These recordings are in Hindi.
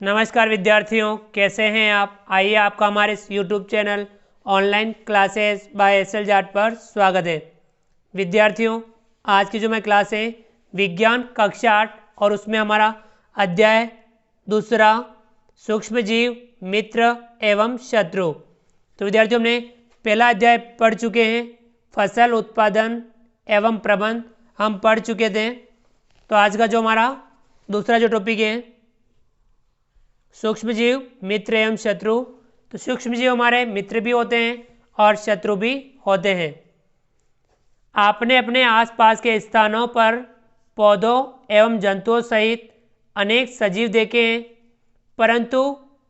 नमस्कार विद्यार्थियों, कैसे हैं आप। आइए आपका हमारे इस YouTube channel online classes by S L Jat पर स्वागत है। विद्यार्थियों, आज की जो मैं क्लास है विज्ञान कक्षा 8 और उसमें हमारा अध्याय दूसरा सूक्ष्मजीव मित्र एवं शत्रु। तो विद्यार्थियों, हमने पहला अध्याय पढ़ चुके हैं, फसल उत्पादन एवं प्रबंध हम पढ़ चुके थे। तो आज का जो हमारा दूसरा जो टॉपिक है सूक्ष्मजीव मित्र एवं शत्रु। तो सूक्ष्मजीव हमारे मित्र भी होते हैं और शत्रु भी होते हैं। आपने अपने आसपास के स्थानों पर पौधों एवं जंतुओं सहित अनेक सजीव देखे हैं, परंतु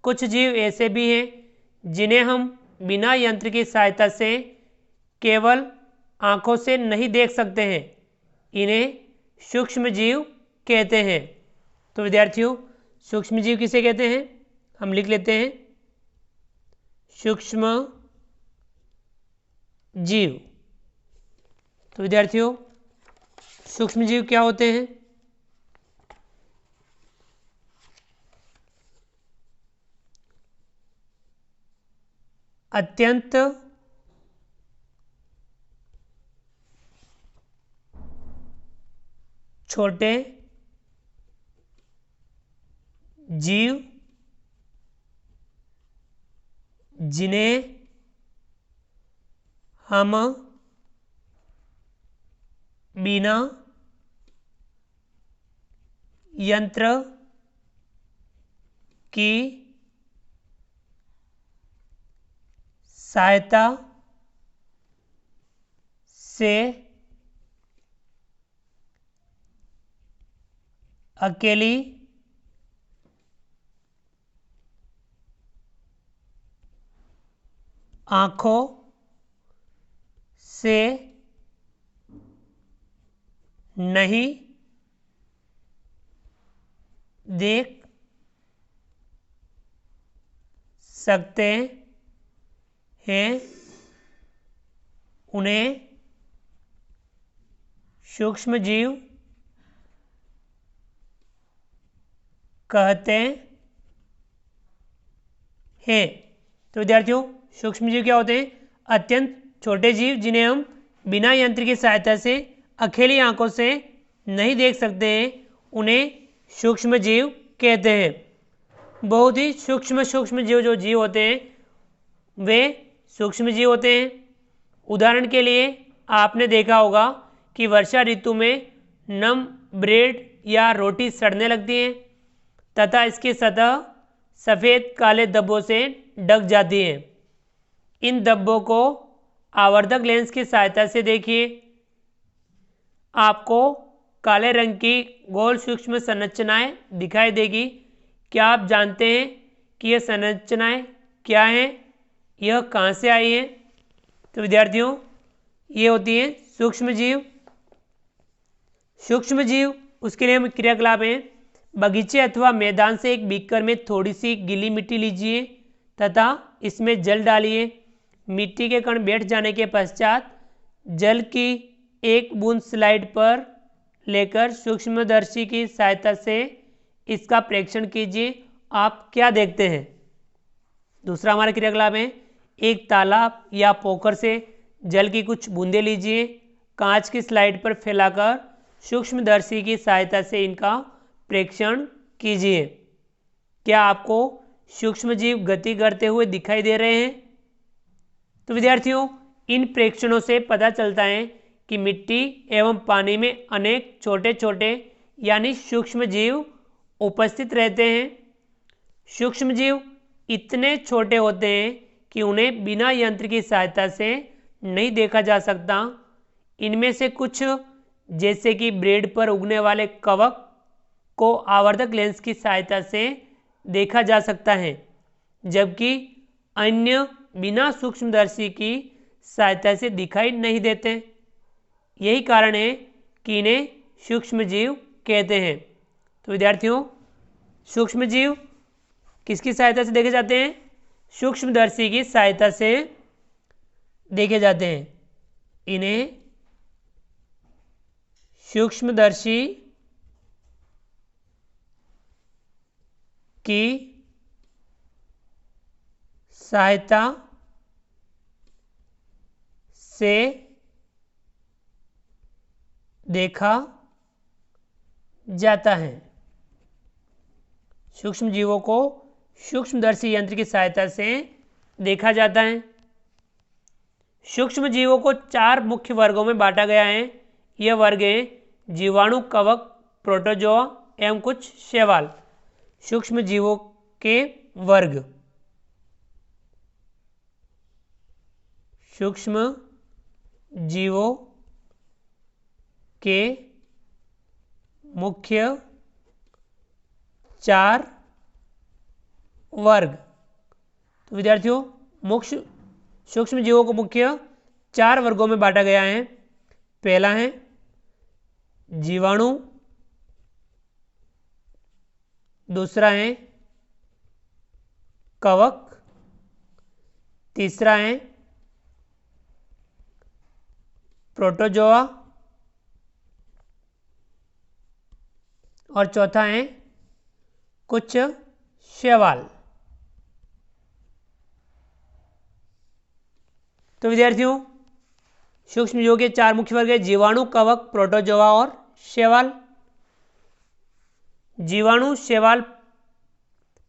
कुछ जीव ऐसे भी हैं जिन्हें हम बिना यंत्र की सहायता से केवल आँखों से नहीं देख सकते हैं। इन्हें सूक्ष्मजीव कहते हैं। तो विद्यार्थियों, सूक्ष्मजीव किसे कहते हैं, हम लिख लेते हैं सूक्ष्म जीव। तो विद्यार्थियों, सूक्ष्मजीव क्या होते हैं? अत्यंत छोटे जीव जिन्हें हम बिना यंत्र की सहायता से अकेली आँखों से नहीं देख सकते हैं, उन्हें सूक्ष्मजीव कहते हैं। तो विद्यार्थियों, सूक्ष्मजीव क्या होते हैं? अत्यंत छोटे जीव जिन्हें हम बिना यंत्र की सहायता से अकेली आंखों से नहीं देख सकते हैं, उन्हें सूक्ष्मजीव कहते हैं। बहुत ही सूक्ष्म जीव जो जीव होते हैं वे सूक्ष्मजीव होते हैं। उदाहरण के लिए आपने देखा होगा कि वर्षा ऋतु में नम ब्रेड या रोटी सड़ने लगती है तथा इसकी सतह सफ़ेद काले धब्बों से ढक जाती है। इन धब्बों को आवर्धक लेंस की सहायता से देखिए, आपको काले रंग की गोल सूक्ष्म संरचनाएं दिखाई देगी। क्या आप जानते हैं कि यह संरचनाएं क्या हैं, यह कहाँ से आई है? तो विद्यार्थियों, ये होती है सूक्ष्मजीव। सूक्ष्मजीव उसके लिए हम क्रियाकलाप हैं। बगीचे अथवा मैदान से एक बीकर में थोड़ी सी गीली मिट्टी लीजिए तथा इसमें जल डालिए। मिट्टी के कण बैठ जाने के पश्चात जल की एक बूंद स्लाइड पर लेकर सूक्ष्मदर्शी की सहायता से इसका प्रेक्षण कीजिए। आप क्या देखते हैं? दूसरा हमारा क्रियाकलाप है, एक तालाब या पोखर से जल की कुछ बूंदें लीजिए, कांच की स्लाइड पर फैलाकर सूक्ष्मदर्शी की सहायता से इनका प्रेक्षण कीजिए। क्या आपको सूक्ष्मजीव गति करते हुए दिखाई दे रहे हैं? तो विद्यार्थियों, इन प्रेक्षणों से पता चलता है कि मिट्टी एवं पानी में अनेक छोटे छोटे यानी सूक्ष्मजीव उपस्थित रहते हैं। सूक्ष्मजीव इतने छोटे होते हैं कि उन्हें बिना यंत्र की सहायता से नहीं देखा जा सकता। इनमें से कुछ जैसे कि ब्रेड पर उगने वाले कवक को आवर्धक लेंस की सहायता से देखा जा सकता है, जबकि अन्य बिना सूक्ष्मदर्शी की सहायता से दिखाई नहीं देते। यही कारण है कि इन्हें सूक्ष्मजीव कहते हैं। तो विद्यार्थियों, सूक्ष्मजीव किसकी सहायता से देखे जाते हैं? सूक्ष्मदर्शी की सहायता से देखे जाते हैं। इन्हें सूक्ष्मदर्शी की सहायता से देखा जाता है। सूक्ष्म जीवों को सूक्ष्मदर्शी यंत्र की सहायता से देखा जाता है। सूक्ष्म जीवों को 4 मुख्य वर्गों में बांटा गया है। यह वर्ग हैं जीवाणु, कवक, प्रोटोजोआ एवं कुछ शैवाल। सूक्ष्म जीवों के वर्ग। सूक्ष्म जीवों के मुख्य 4 वर्ग। तो विद्यार्थियों, मुख्य सूक्ष्म जीवों को मुख्य 4 वर्गों में बांटा गया है। पहला है जीवाणु, दूसरा है कवक, तीसरा है प्रोटोजोआ और चौथा है कुछ शैवाल। तो विद्यार्थियों, सूक्ष्म जीवों के 4 मुख्य वर्ग है जीवाणु, कवक, प्रोटोजोआ और शैवाल। जीवाणु, शैवाल,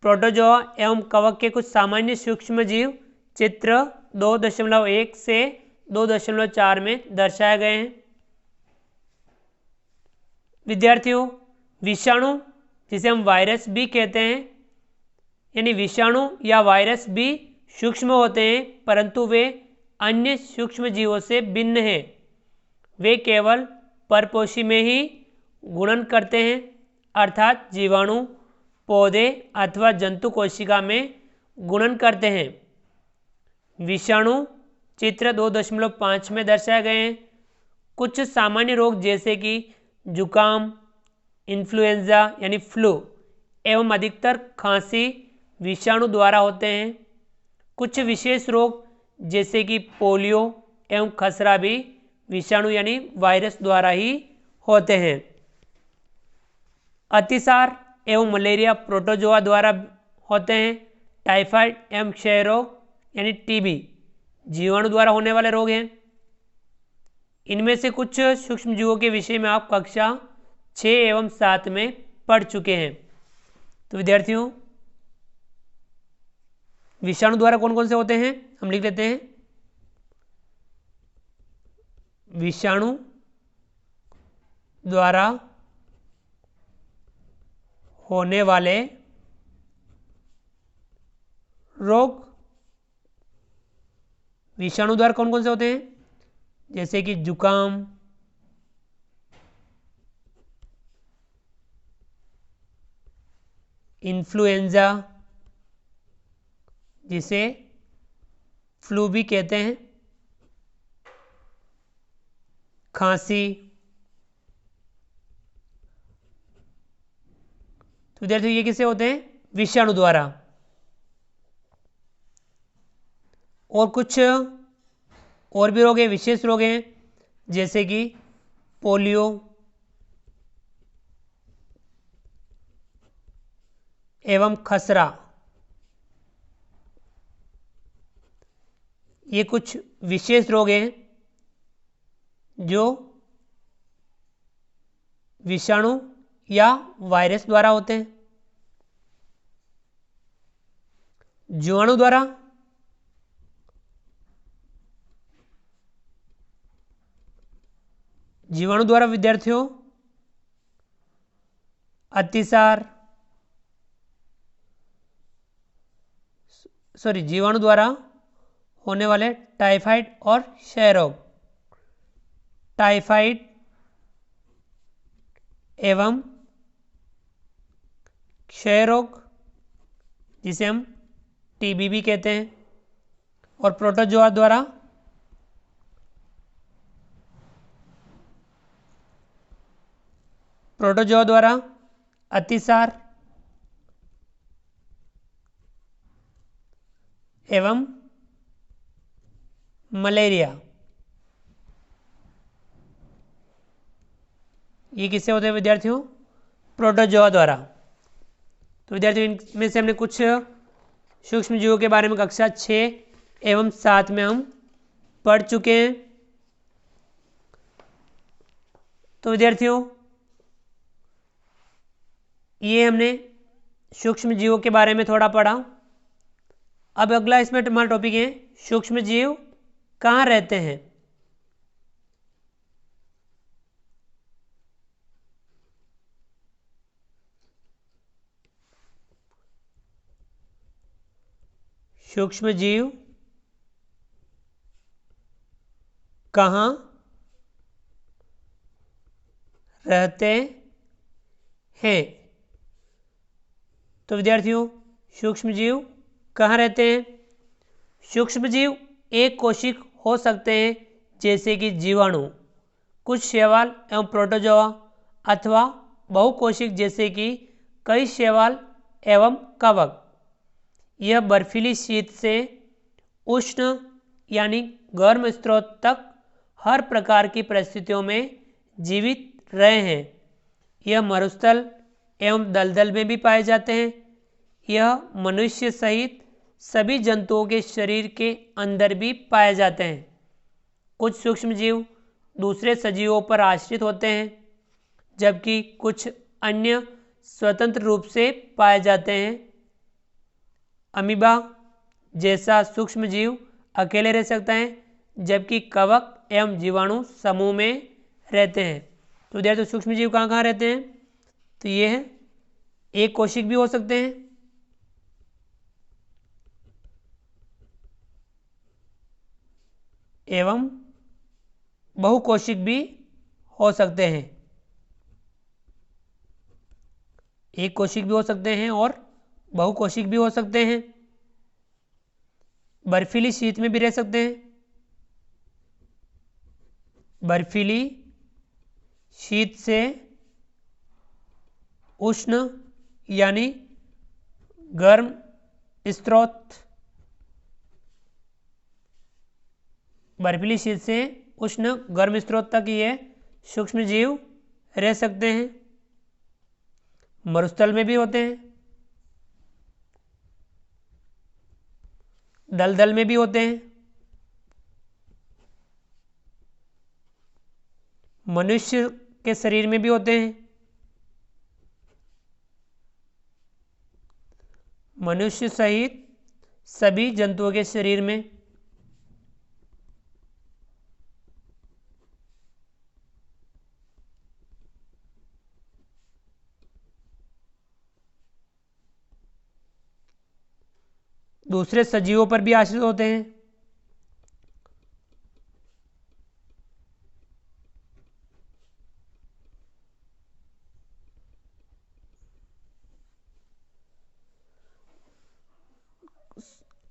प्रोटोजोआ एवं कवक के कुछ सामान्य सूक्ष्म जीव चित्र 2.1 से 2.4 में दर्शाए गए हैं। विद्यार्थियों, विषाणु, जिसे हम वायरस भी कहते हैं, यानी विषाणु या वायरस भी सूक्ष्म होते हैं, परंतु वे अन्य सूक्ष्म जीवों से भिन्न हैं। वे केवल परपोषी में ही गुणन करते हैं, अर्थात जीवाणु पौधे अथवा जंतु कोशिका में गुणन करते हैं। विषाणु चित्र 2.5 में दर्शाए गए हैं। कुछ सामान्य रोग जैसे कि जुकाम, इन्फ्लुएंजा यानी फ्लू एवं अधिकतर खांसी विषाणु द्वारा होते हैं। कुछ विशेष रोग जैसे कि पोलियो एवं खसरा भी विषाणु यानी वायरस द्वारा ही होते हैं। अतिसार एवं मलेरिया प्रोटोजोआ द्वारा होते हैं। टाइफाइड एवं क्षय रोग यानी टीबी जीवाणु द्वारा होने वाले रोग हैं। इनमें से कुछ सूक्ष्म जीवों के विषय में आप कक्षा 6 एवं 7 में पढ़ चुके हैं। तो विद्यार्थियों, विषाणु द्वारा कौन कौन से होते हैं हम लिख लेते हैं। विषाणु द्वारा होने वाले रोग। विषाणु द्वारा कौन कौन से होते हैं, जैसे कि जुकाम, इन्फ्लुएंजा जिसे फ्लू भी कहते हैं, खांसी। तो विद्यार्थियों, ये किससे होते हैं, विषाणु द्वारा। और कुछ और भी रोग हैं, विशेष रोग हैं, जैसे कि पोलियो एवं खसरा। ये कुछ विशेष रोग हैं जो विषाणु या वायरस द्वारा होते हैं। जीवाणु द्वारा विद्यार्थियों जीवाणु द्वारा होने वाले टाइफाइड और क्षय रोग। टाइफाइड एवं क्षय रोग जिसे हम टीबी भी कहते हैं। और प्रोटोजोआ द्वारा अतिसार एवं मलेरिया। ये किससे होते हैं विद्यार्थियों, प्रोटोजोआ द्वारा। तो विद्यार्थियों इनमें से हमने कुछ सूक्ष्म जीवों के बारे में कक्षा 6 एवं 7 में हम पढ़ चुके हैं। तो विद्यार्थियों ये हमने सूक्ष्म जीवों के बारे में थोड़ा पढ़ा। अब अगला इसमें हमारा टॉपिक है सूक्ष्म जीव कहाँ रहते हैं। सूक्ष्म जीव कहाँ रहते हैं। तो विद्यार्थियों सूक्ष्म जीव कहाँ रहते हैं। सूक्ष्म जीव एक कोशिक हो सकते हैं जैसे कि जीवाणु, कुछ शैवाल एवं प्रोटोजोआ, अथवा बहुकोशिक जैसे कि कई शैवाल एवं कवक। यह बर्फीली शीत से उष्ण यानी गर्म स्रोत तक हर प्रकार की परिस्थितियों में जीवित रहे हैं। यह मरुस्थल एवं दलदल में भी पाए जाते हैं। यह मनुष्य सहित सभी जंतुओं के शरीर के अंदर भी पाए जाते हैं। कुछ सूक्ष्म जीव दूसरे सजीवों पर आश्रित होते हैं, जबकि कुछ अन्य स्वतंत्र रूप से पाए जाते हैं। अमीबा जैसा सूक्ष्म जीव अकेले रह सकता है, जबकि कवक एवं जीवाणु समूह में रहते हैं। तो विद्यार्थियों सूक्ष्म जीव कहाँ कहाँ रहते हैं। तो ये है एक कोशिक भी हो सकते हैं, एवं बहुकोशिक भी हो सकते हैं। एक कोशिक भी हो सकते हैं और बहुकोशिक भी हो सकते हैं। बर्फीली शीत में भी रह सकते हैं। बर्फीली शीत से उष्ण यानी गर्म स्रोत, बर्फीली शीत से उष्ण गर्म स्रोत तक ये सूक्ष्म जीव रह सकते हैं। मरुस्थल में भी होते हैं, दलदल में भी होते हैं। मनुष्य के शरीर में भी होते हैं। मनुष्य सहित सभी जंतुओं के शरीर में। दूसरे सजीवों पर भी आश्रित होते हैं।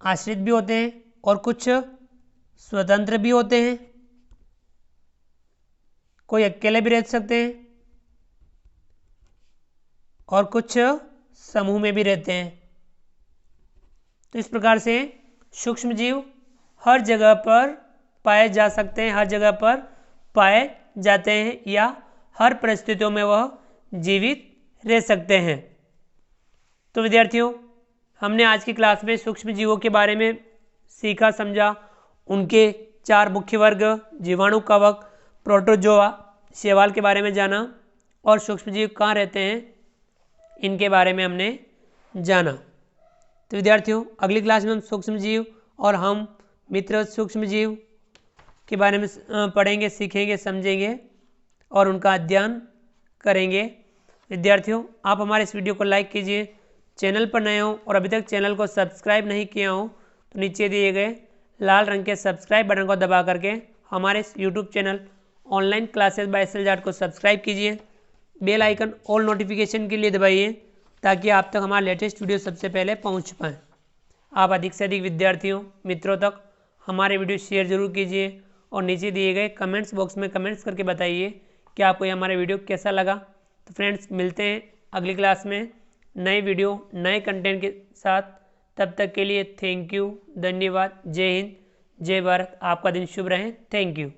आश्रित भी होते हैं और कुछ स्वतंत्र भी होते हैं। कोई अकेले भी रह सकते हैं और कुछ समूह में भी रहते हैं। तो इस प्रकार से सूक्ष्म जीव हर जगह पर पाए जा सकते हैं, हर जगह पर पाए जाते हैं या हर परिस्थितियों में वह जीवित रह सकते हैं। तो विद्यार्थियों हमने आज की क्लास में सूक्ष्म जीवों के बारे में सीखा समझा। उनके 4 मुख्य वर्ग जीवाणु, कवक, प्रोटोजोआ, शैवाल के बारे में जाना और सूक्ष्म जीव कहाँ रहते हैं इनके बारे में हमने जाना। तो विद्यार्थियों अगली क्लास में हम सूक्ष्म जीव और हम मित्र सूक्ष्म जीव के बारे में पढ़ेंगे, सीखेंगे, समझेंगे और उनका अध्ययन करेंगे। विद्यार्थियों आप हमारे इस वीडियो को लाइक कीजिए। चैनल पर नए हो और अभी तक चैनल को सब्सक्राइब नहीं किया हो तो नीचे दिए गए लाल रंग के सब्सक्राइब बटन को दबा करके हमारे इस YouTube channel online classes bye SLJAT को सब्सक्राइब कीजिए। बेल आइकन ऑल नोटिफिकेशन के लिए दबाइए ताकि आप तक हमारा लेटेस्ट वीडियो सबसे पहले पहुंच पाए। आप अधिक से अधिक विद्यार्थियों मित्रों तक हमारे वीडियो शेयर जरूर कीजिए और नीचे दिए गए कमेंट्स बॉक्स में कमेंट्स करके बताइए कि आपको ये हमारा वीडियो कैसा लगा। तो फ्रेंड्स मिलते हैं अगली क्लास में नए वीडियो नए कंटेंट के साथ। तब तक के लिए थैंक यू, धन्यवाद, जय हिंद, जय भारत। आपका दिन शुभ रहे। Thank you.